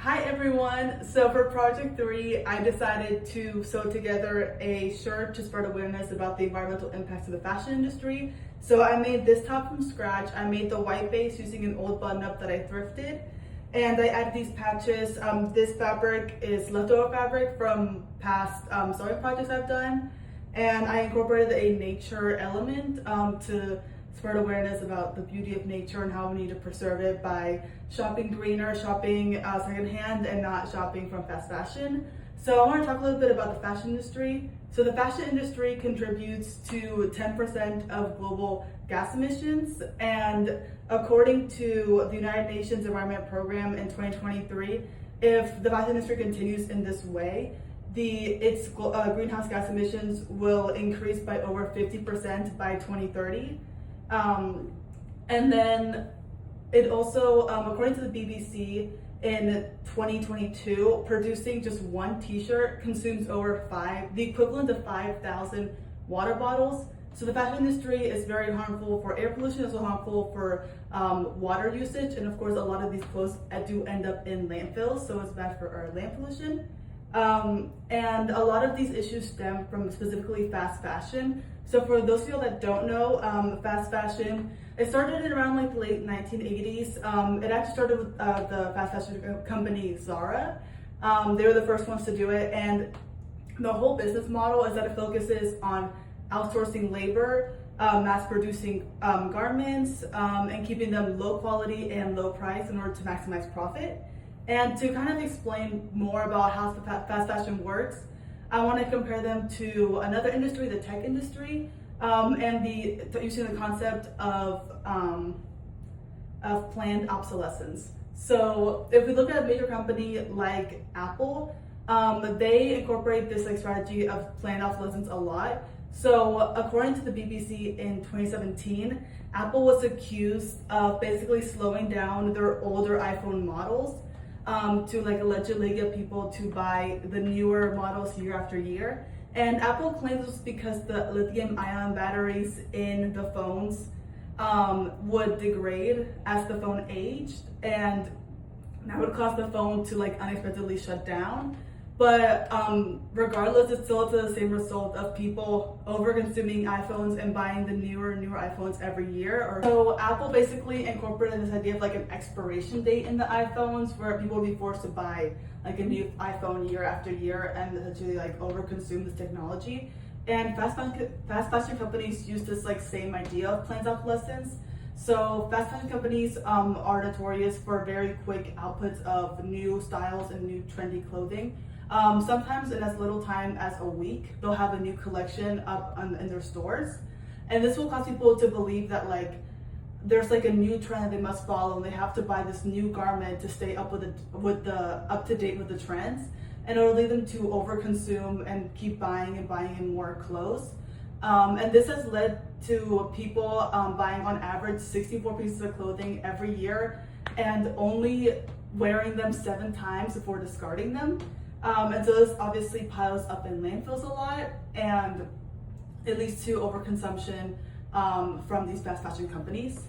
Hi everyone! So for project 3, I decided to sew together a shirt to spread awareness about the environmental impacts of the fashion industry. So I made this top from scratch. I made the white base using an old button-up that I thrifted. And I added these patches. This fabric is leftover fabric from past sewing projects I've done. And I incorporated a nature element to spread awareness about the beauty of nature and how we need to preserve it by shopping greener, shopping secondhand, and not shopping from fast fashion. So I want to talk a little bit about the fashion industry. So the fashion industry contributes to 10% of global gas emissions, and according to the United Nations Environment Program in 2023, if the fashion industry continues in this way, its greenhouse gas emissions will increase by over 50% by 2030. And then it also, according to the BBC, in 2022, producing just one t-shirt consumes the equivalent of 5,000 water bottles. So the fashion industry is very harmful for air pollution, also harmful for water usage, and of course a lot of these clothes do end up in landfills, so it's bad for our land pollution. And a lot of these issues stem from specifically fast fashion. So for those of you that don't know, fast fashion, it started in around like the late 1980s. It actually started with the fast fashion company Zara. They were the first ones to do it, and the whole business model is that it focuses on outsourcing labor, mass producing garments, and keeping them low quality and low price in order to maximize profit. And to kind of explain more about how fast fashion works, I want to compare them to another industry, the tech industry, and using the concept of planned obsolescence. So if we look at a major company like Apple, they incorporate this strategy of planned obsolescence a lot. So according to the BBC in 2017, Apple was accused of basically slowing down their older iPhone models to allegedly get people to buy the newer models year after year. And Apple claims this because the lithium-ion batteries in the phones would degrade as the phone aged, and that would cause the phone to unexpectedly shut down. But regardless, it's still the same result of people over-consuming iPhones and buying the newer iPhones every year. So Apple basically incorporated this idea of an expiration date in the iPhones, where people would be forced to buy a new iPhone year after year and essentially over-consume this technology. And fast fashion companies use this same idea of planned obsolescence. So fast fashion companies are notorious for very quick outputs of new styles and new trendy clothing. Sometimes in as little time as a week, they'll have a new collection up in their stores. And this will cause people to believe that there's a new trend that they must follow, and they have to buy this new garment to stay up up to date with the trends. And it'll lead them to overconsume and keep buying in more clothes. And this has led to people buying on average 64 pieces of clothing every year and only wearing them 7 times before discarding them. And so this obviously piles up in landfills a lot, and it leads to overconsumption from these fast fashion companies.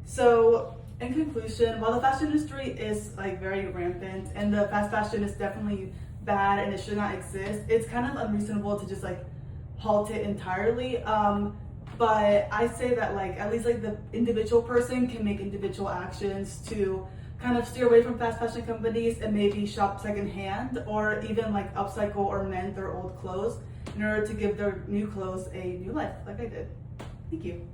So in conclusion, while the fashion industry is very rampant and the fast fashion is definitely bad and it should not exist, it's kind of unreasonable to just halt it entirely. But I say that at least the individual person can make individual actions to kind of steer away from fast fashion companies and maybe shop secondhand, or even upcycle or mend their old clothes in order to give their new clothes a new life, like I did. Thank you.